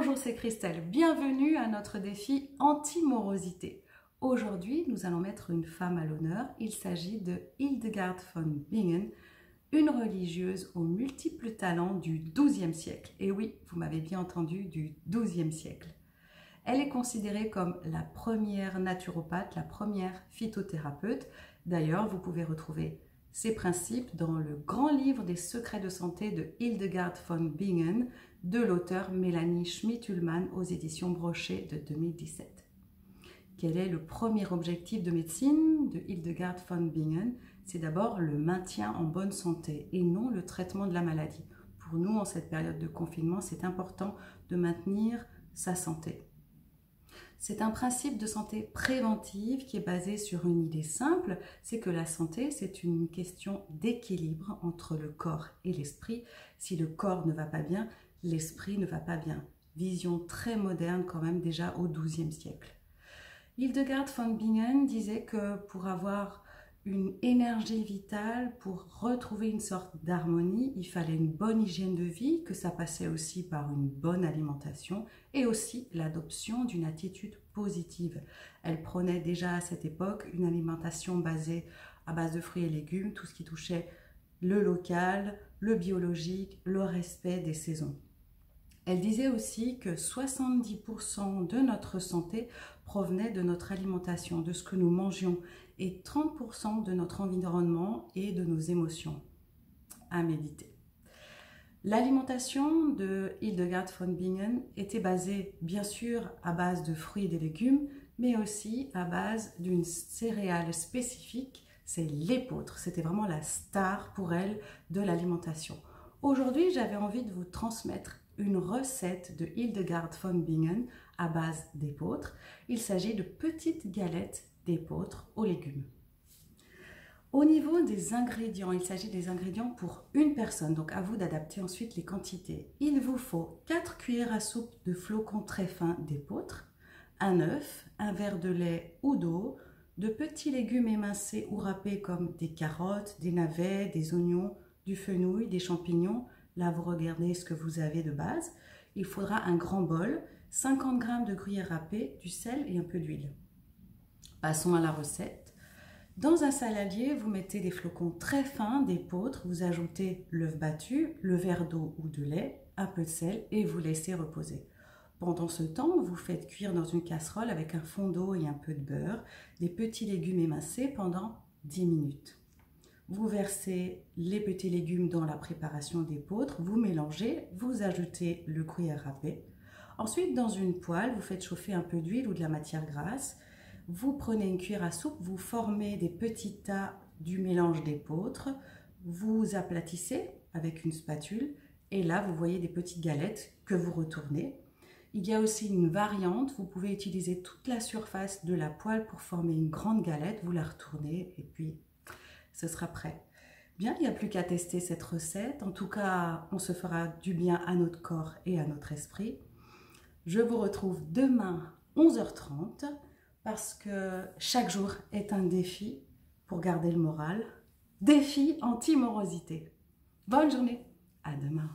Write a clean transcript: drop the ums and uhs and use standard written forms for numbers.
Bonjour, c'est Christelle. Bienvenue à notre défi anti-morosité. Aujourd'hui, nous allons mettre une femme à l'honneur. Il s'agit de Hildegard von Bingen, une religieuse aux multiples talents du XIIe siècle. Et oui, vous m'avez bien entendu, du XIIe siècle. Elle est considérée comme la première naturopathe, la première phytothérapeute. D'ailleurs, vous pouvez retrouver ces principes dans le grand livre des secrets de santé de Hildegard von Bingen de l'auteur Mélanie Schmidt-Ullmann aux éditions Brochet de 2017. Quel est le premier objectif de médecine de Hildegard von Bingen? C'est d'abord le maintien en bonne santé et non le traitement de la maladie. Pour nous, en cette période de confinement, c'est important de maintenir sa santé. C'est un principe de santé préventive qui est basé sur une idée simple, c'est que la santé, c'est une question d'équilibre entre le corps et l'esprit. Si le corps ne va pas bien, l'esprit ne va pas bien. Vision très moderne quand même déjà au XIIe siècle. Hildegard von Bingen disait que pour avoir une énergie vitale, pour retrouver une sorte d'harmonie, il fallait une bonne hygiène de vie, que ça passait aussi par une bonne alimentation et aussi l'adoption d'une attitude positive. Elle prônait déjà à cette époque une alimentation à base de fruits et légumes, tout ce qui touchait le local, le biologique, le respect des saisons. Elle disait aussi que 70% de notre santé provenait de notre alimentation, de ce que nous mangions, et 30% de notre environnement et de nos émotions. À méditer. L'alimentation de Hildegard von Bingen était basée, bien sûr, à base de fruits et de légumes, mais aussi à base d'une céréale spécifique, c'est l'épeautre. C'était vraiment la star pour elle de l'alimentation. Aujourd'hui, j'avais envie de vous transmettre une recette de Hildegard von Bingen à base d'épeautre. Il s'agit de petites galettes d'épeautre aux légumes. Au niveau des ingrédients, il s'agit des ingrédients pour une personne, donc à vous d'adapter ensuite les quantités. Il vous faut 4 cuillères à soupe de flocons très fins d'épeautre, un œuf, un verre de lait ou d'eau, de petits légumes émincés ou râpés comme des carottes, des navets, des oignons, du fenouil, des champignons. Là, vous regardez ce que vous avez de base. Il faudra un grand bol, 50 g de gruyère râpée, du sel et un peu d'huile. Passons à la recette. Dans un saladier, vous mettez des flocons très fins d'épeautre, vous ajoutez l'œuf battu, le verre d'eau ou de lait, un peu de sel et vous laissez reposer. Pendant ce temps, vous faites cuire dans une casserole avec un fond d'eau et un peu de beurre des petits légumes émincés pendant 10 minutes. Vous versez les petits légumes dans la préparation d'épeautre, vous mélangez, vous ajoutez le gruyère râpé. Ensuite, dans une poêle, vous faites chauffer un peu d'huile ou de la matière grasse. Vous prenez une cuillère à soupe, vous formez des petits tas du mélange d'épeautre, vous aplatissez avec une spatule et là, vous voyez des petites galettes que vous retournez. Il y a aussi une variante, vous pouvez utiliser toute la surface de la poêle pour former une grande galette, vous la retournez et puis ce sera prêt. Bien, il n'y a plus qu'à tester cette recette. En tout cas, on se fera du bien à notre corps et à notre esprit. Je vous retrouve demain 11h30 parce que chaque jour est un défi pour garder le moral. Défi anti-morosité. Bonne journée, à demain.